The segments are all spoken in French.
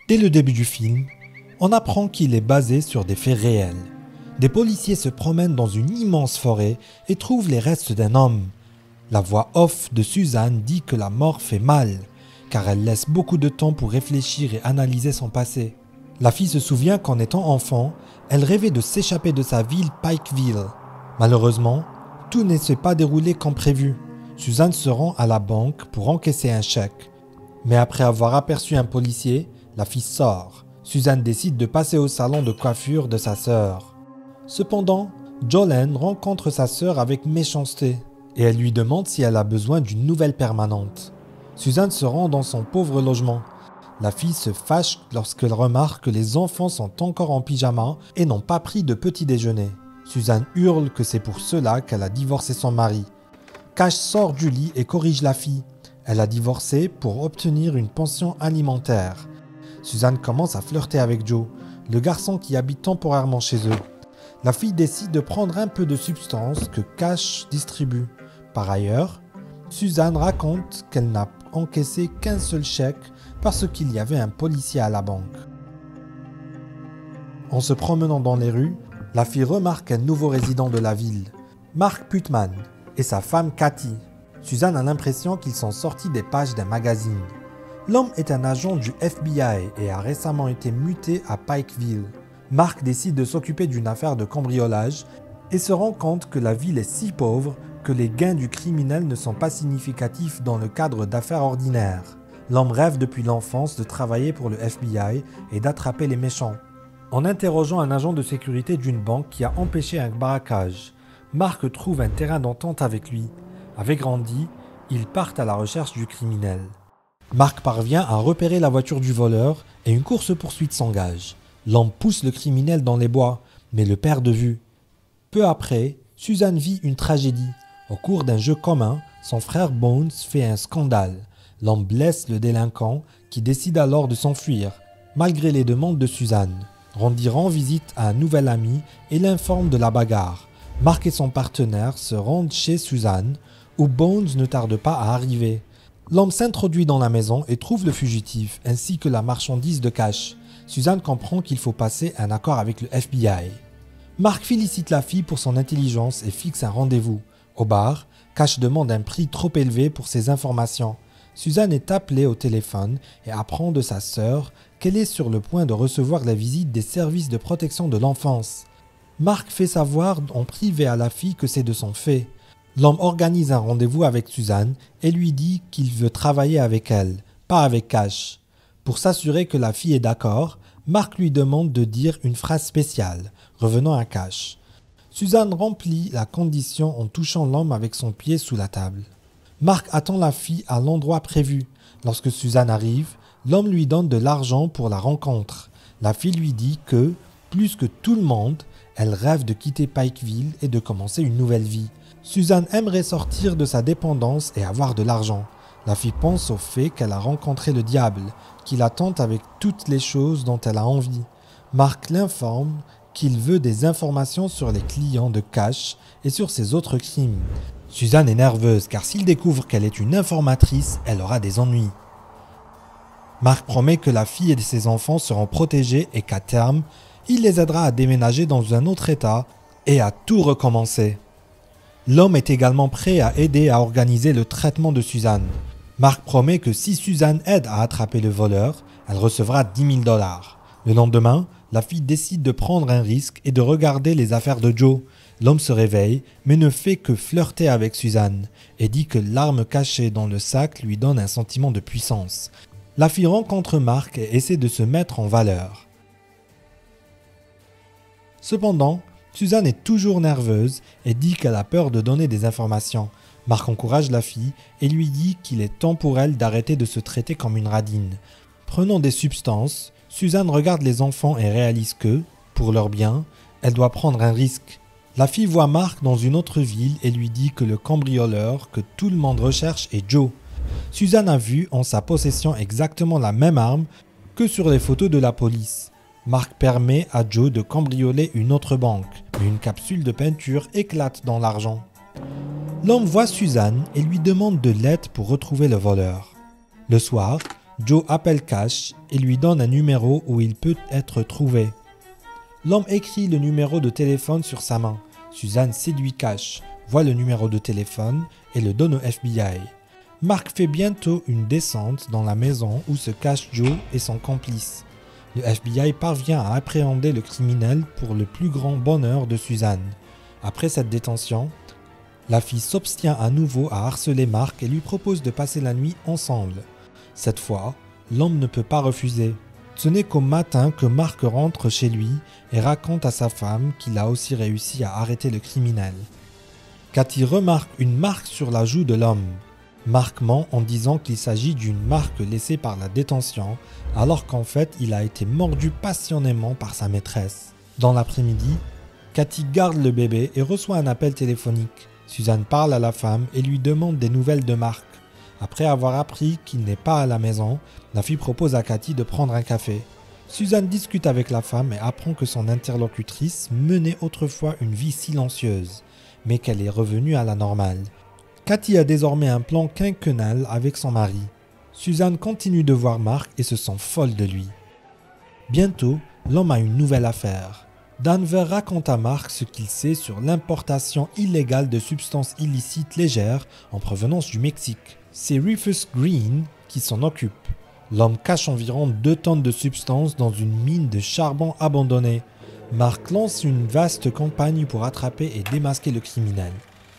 Dès le début du film, on apprend qu'il est basé sur des faits réels. Des policiers se promènent dans une immense forêt et trouvent les restes d'un homme. La voix off de Suzanne dit que la mort fait mal, car elle laisse beaucoup de temps pour réfléchir et analyser son passé. La fille se souvient qu'en étant enfant, elle rêvait de s'échapper de sa ville Pikeville. Malheureusement, tout ne s'est pas déroulé comme prévu. Suzanne se rend à la banque pour encaisser un chèque. Mais après avoir aperçu un policier, la fille sort. Suzanne décide de passer au salon de coiffure de sa sœur. Cependant, Jolene rencontre sa sœur avec méchanceté et elle lui demande si elle a besoin d'une nouvelle permanente. Suzanne se rend dans son pauvre logement. La fille se fâche lorsqu'elle remarque que les enfants sont encore en pyjama et n'ont pas pris de petit déjeuner. Suzanne hurle que c'est pour cela qu'elle a divorcé son mari. Cash sort du lit et corrige la fille. Elle a divorcé pour obtenir une pension alimentaire. Suzanne commence à flirter avec Joe, le garçon qui habite temporairement chez eux. La fille décide de prendre un peu de substance que Cash distribue. Par ailleurs, Suzanne raconte qu'elle n'a encaissé qu'un seul chèque parce qu'il y avait un policier à la banque. En se promenant dans les rues, la fille remarque un nouveau résident de la ville, Mark Putman, et sa femme Cathy. Suzanne a l'impression qu'ils sont sortis des pages d'un magazine. L'homme est un agent du FBI et a récemment été muté à Pikeville. Mark décide de s'occuper d'une affaire de cambriolage et se rend compte que la ville est si pauvre que les gains du criminel ne sont pas significatifs dans le cadre d'affaires ordinaires. L'homme rêve depuis l'enfance de travailler pour le FBI et d'attraper les méchants. En interrogeant un agent de sécurité d'une banque qui a empêché un braquage, Mark trouve un terrain d'entente avec lui. Avec Randy, ils partent à la recherche du criminel. Mark parvient à repérer la voiture du voleur et une course-poursuite s'engage. L'homme pousse le criminel dans les bois, mais le perd de vue. Peu après, Suzanne vit une tragédie. Au cours d'un jeu commun, son frère Bones fait un scandale. L'homme blesse le délinquant qui décide alors de s'enfuir, malgré les demandes de Suzanne. Randy rend visite à un nouvel ami et l'informe de la bagarre. Mark et son partenaire se rendent chez Suzanne, où Bones ne tarde pas à arriver. L'homme s'introduit dans la maison et trouve le fugitif, ainsi que la marchandise de Cash. Suzanne comprend qu'il faut passer un accord avec le FBI. Mark félicite la fille pour son intelligence et fixe un rendez-vous. Au bar, Cash demande un prix trop élevé pour ses informations. Suzanne est appelée au téléphone et apprend de sa sœur qu'elle est sur le point de recevoir la visite des services de protection de l'enfance. Mark fait savoir en privé à la fille que c'est de son fait. L'homme organise un rendez-vous avec Suzanne et lui dit qu'il veut travailler avec elle, pas avec Cash. Pour s'assurer que la fille est d'accord, Mark lui demande de dire une phrase spéciale, revenant à Cash. Suzanne remplit la condition en touchant l'homme avec son pied sous la table. Mark attend la fille à l'endroit prévu. Lorsque Suzanne arrive, l'homme lui donne de l'argent pour la rencontre. La fille lui dit que, plus que tout le monde, elle rêve de quitter Pikeville et de commencer une nouvelle vie. Suzanne aimerait sortir de sa dépendance et avoir de l'argent. La fille pense au fait qu'elle a rencontré le diable, qui la tente avec toutes les choses dont elle a envie. Mark l'informe qu'il veut des informations sur les clients de Cash et sur ses autres crimes. Suzanne est nerveuse car s'il découvre qu'elle est une informatrice, elle aura des ennuis. Mark promet que la fille et ses enfants seront protégés et qu'à terme, il les aidera à déménager dans un autre état et à tout recommencer. L'homme est également prêt à aider à organiser le traitement de Suzanne. Mark promet que si Suzanne aide à attraper le voleur, elle recevra 10 000 $. Le lendemain, la fille décide de prendre un risque et de regarder les affaires de Joe. L'homme se réveille, mais ne fait que flirter avec Suzanne et dit que l'arme cachée dans le sac lui donne un sentiment de puissance. La fille rencontre Mark et essaie de se mettre en valeur. Cependant, Suzanne est toujours nerveuse et dit qu'elle a peur de donner des informations. Mark encourage la fille et lui dit qu'il est temps pour elle d'arrêter de se traiter comme une radine. Prenant des substances, Suzanne regarde les enfants et réalise que, pour leur bien, elle doit prendre un risque. La fille voit Mark dans une autre ville et lui dit que le cambrioleur que tout le monde recherche est Joe. Suzanne a vu en sa possession exactement la même arme que sur les photos de la police. Mark permet à Joe de cambrioler une autre banque, mais une capsule de peinture éclate dans l'argent. L'homme voit Suzanne et lui demande de l'aide pour retrouver le voleur. Le soir, Joe appelle Cash et lui donne un numéro où il peut être trouvé. L'homme écrit le numéro de téléphone sur sa main. Suzanne séduit Cash, voit le numéro de téléphone et le donne au FBI. Mark fait bientôt une descente dans la maison où se cache Joe et son complice. Le FBI parvient à appréhender le criminel pour le plus grand bonheur de Suzanne. Après cette détention, la fille s'obstient à nouveau à harceler Mark et lui propose de passer la nuit ensemble. Cette fois, l'homme ne peut pas refuser. Ce n'est qu'au matin que Mark rentre chez lui et raconte à sa femme qu'il a aussi réussi à arrêter le criminel. Cathy remarque une marque sur la joue de l'homme. Mark ment en disant qu'il s'agit d'une marque laissée par la détention, alors qu'en fait il a été mordu passionnément par sa maîtresse. Dans l'après-midi, Cathy garde le bébé et reçoit un appel téléphonique. Suzanne parle à la femme et lui demande des nouvelles de Mark. Après avoir appris qu'il n'est pas à la maison, la fille propose à Cathy de prendre un café. Suzanne discute avec la femme et apprend que son interlocutrice menait autrefois une vie silencieuse, mais qu'elle est revenue à la normale. Cathy a désormais un plan quinquennal avec son mari. Suzanne continue de voir Mark et se sent folle de lui. Bientôt, l'homme a une nouvelle affaire. Danver raconte à Mark ce qu'il sait sur l'importation illégale de substances illicites légères en provenance du Mexique. C'est Rufus Green qui s'en occupe. L'homme cache environ 2 tonnes de substances dans une mine de charbon abandonnée. Mark lance une vaste campagne pour attraper et démasquer le criminel.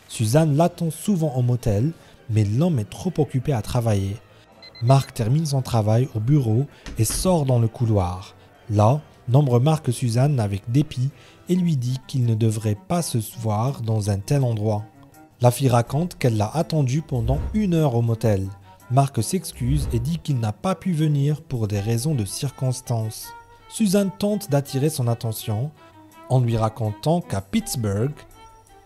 Suzanne l'attend souvent au motel, mais l'homme est trop occupé à travailler. Mark termine son travail au bureau et sort dans le couloir. Là, l'homme remarque Suzanne avec dépit et lui dit qu'il ne devrait pas se voir dans un tel endroit. La fille raconte qu'elle l'a attendu pendant 1 heure au motel. Mark s'excuse et dit qu'il n'a pas pu venir pour des raisons de circonstances. Suzanne tente d'attirer son attention en lui racontant qu'à Pittsburgh,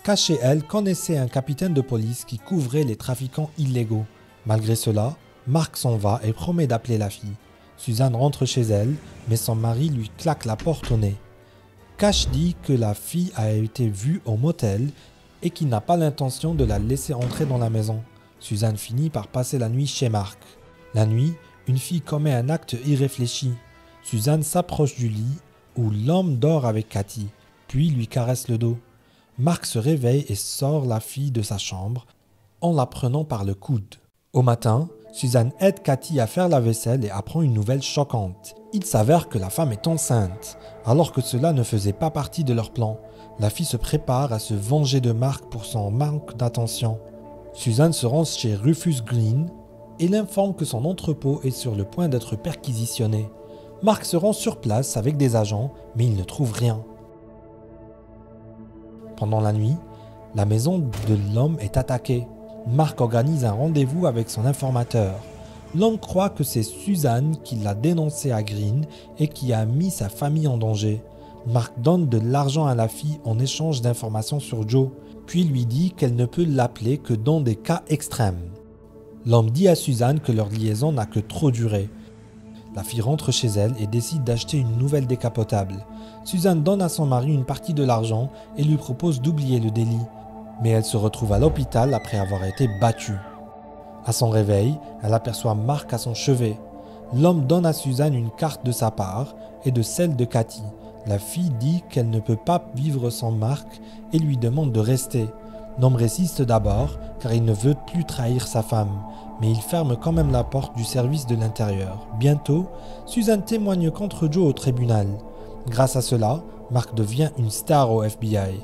Cash et elle connaissaient un capitaine de police qui couvrait les trafiquants illégaux. Malgré cela, Mark s'en va et promet d'appeler la fille. Suzanne rentre chez elle, mais son mari lui claque la porte au nez. Cash dit que la fille a été vue au motel et qu'il n'a pas l'intention de la laisser entrer dans la maison. Suzanne finit par passer la nuit chez Mark. La nuit, une fille commet un acte irréfléchi. Suzanne s'approche du lit où l'homme dort avec Cathy, puis lui caresse le dos. Mark se réveille et sort la fille de sa chambre en la prenant par le coude. Au matin, Suzanne aide Cathy à faire la vaisselle et apprend une nouvelle choquante. Il s'avère que la femme est enceinte, alors que cela ne faisait pas partie de leur plan. La fille se prépare à se venger de Mark pour son manque d'attention. Suzanne se rend chez Rufus Green et l'informe que son entrepôt est sur le point d'être perquisitionné. Mark se rend sur place avec des agents, mais il ne trouve rien. Pendant la nuit, la maison de l'homme est attaquée. Mark organise un rendez-vous avec son informateur. L'homme croit que c'est Suzanne qui l'a dénoncé à Green et qui a mis sa famille en danger. Mark donne de l'argent à la fille en échange d'informations sur Joe, puis lui dit qu'elle ne peut l'appeler que dans des cas extrêmes. L'homme dit à Suzanne que leur liaison n'a que trop duré. La fille rentre chez elle et décide d'acheter une nouvelle décapotable. Suzanne donne à son mari une partie de l'argent et lui propose d'oublier le délit. Mais elle se retrouve à l'hôpital après avoir été battue. À son réveil, elle aperçoit Mark à son chevet. L'homme donne à Suzanne une carte de sa part et de celle de Cathy. La fille dit qu'elle ne peut pas vivre sans Mark et lui demande de rester. L'homme résiste d'abord car il ne veut plus trahir sa femme, mais il ferme quand même la porte du service de l'intérieur. Bientôt, Suzanne témoigne contre Joe au tribunal. Grâce à cela, Mark devient une star au FBI.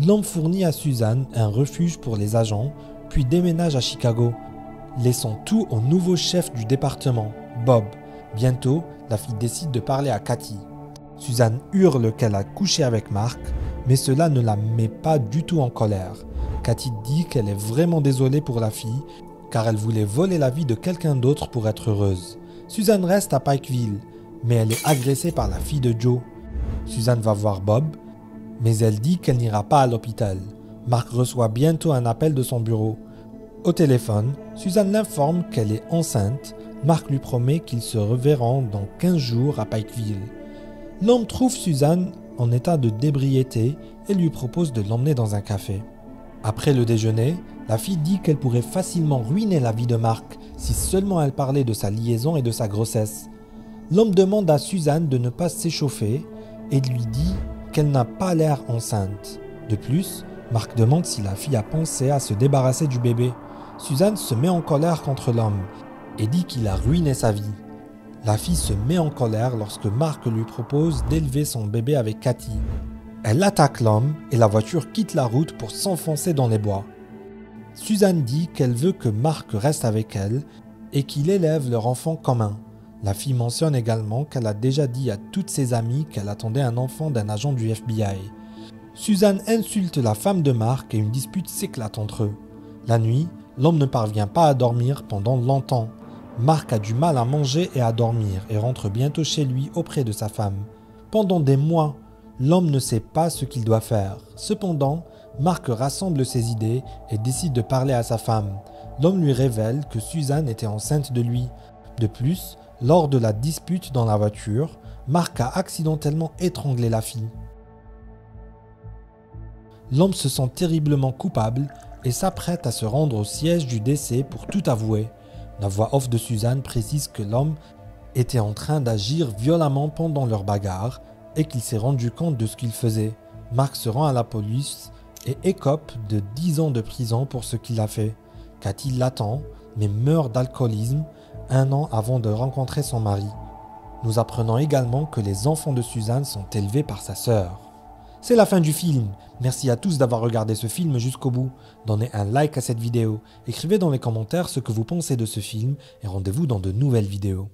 L'homme fournit à Suzanne un refuge pour les agents, puis déménage à Chicago, laissant tout au nouveau chef du département, Bob. Bientôt, la fille décide de parler à Cathy. Suzanne hurle qu'elle a couché avec Mark, mais cela ne la met pas du tout en colère. Cathy dit qu'elle est vraiment désolée pour la fille, car elle voulait voler la vie de quelqu'un d'autre pour être heureuse. Suzanne reste à Pikeville, mais elle est agressée par la fille de Joe. Suzanne va voir Bob, mais elle dit qu'elle n'ira pas à l'hôpital. Mark reçoit bientôt un appel de son bureau. Au téléphone, Suzanne l'informe qu'elle est enceinte. Mark lui promet qu'ils se reverront dans 15 jours à Pikeville. L'homme trouve Suzanne en état de d'ébriété et lui propose de l'emmener dans un café. Après le déjeuner, la fille dit qu'elle pourrait facilement ruiner la vie de Mark Si seulement elle parlait de sa liaison et de sa grossesse. L'homme demande à Suzanne de ne pas s'échauffer et lui dit qu'elle n'a pas l'air enceinte. De plus, Mark demande si la fille a pensé à se débarrasser du bébé. Suzanne se met en colère contre l'homme et dit qu'il a ruiné sa vie. La fille se met en colère lorsque Mark lui propose d'élever son bébé avec Cathy. Elle attaque l'homme et la voiture quitte la route pour s'enfoncer dans les bois. Suzanne dit qu'elle veut que Mark reste avec elle et qu'il élève leur enfant commun. La fille mentionne également qu'elle a déjà dit à toutes ses amies qu'elle attendait un enfant d'un agent du FBI. Suzanne insulte la femme de Mark et une dispute s'éclate entre eux. La nuit, l'homme ne parvient pas à dormir pendant longtemps. Mark a du mal à manger et à dormir et rentre bientôt chez lui auprès de sa femme. Pendant des mois, l'homme ne sait pas ce qu'il doit faire. Cependant, Mark rassemble ses idées et décide de parler à sa femme. L'homme lui révèle que Suzanne était enceinte de lui. De plus, lors de la dispute dans la voiture, Mark a accidentellement étranglé la fille. L'homme se sent terriblement coupable et s'apprête à se rendre au siège du décès pour tout avouer. La voix off de Suzanne précise que l'homme était en train d'agir violemment pendant leur bagarre et qu'il s'est rendu compte de ce qu'il faisait. Mark se rend à la police et écope de 10 ans de prison pour ce qu'il a fait. Cathy l'attend, mais meurt d'alcoolisme 1 an avant de rencontrer son mari. Nous apprenons également que les enfants de Suzanne sont élevés par sa sœur. C'est la fin du film. Merci à tous d'avoir regardé ce film jusqu'au bout. Donnez un like à cette vidéo, écrivez dans les commentaires ce que vous pensez de ce film et rendez-vous dans de nouvelles vidéos.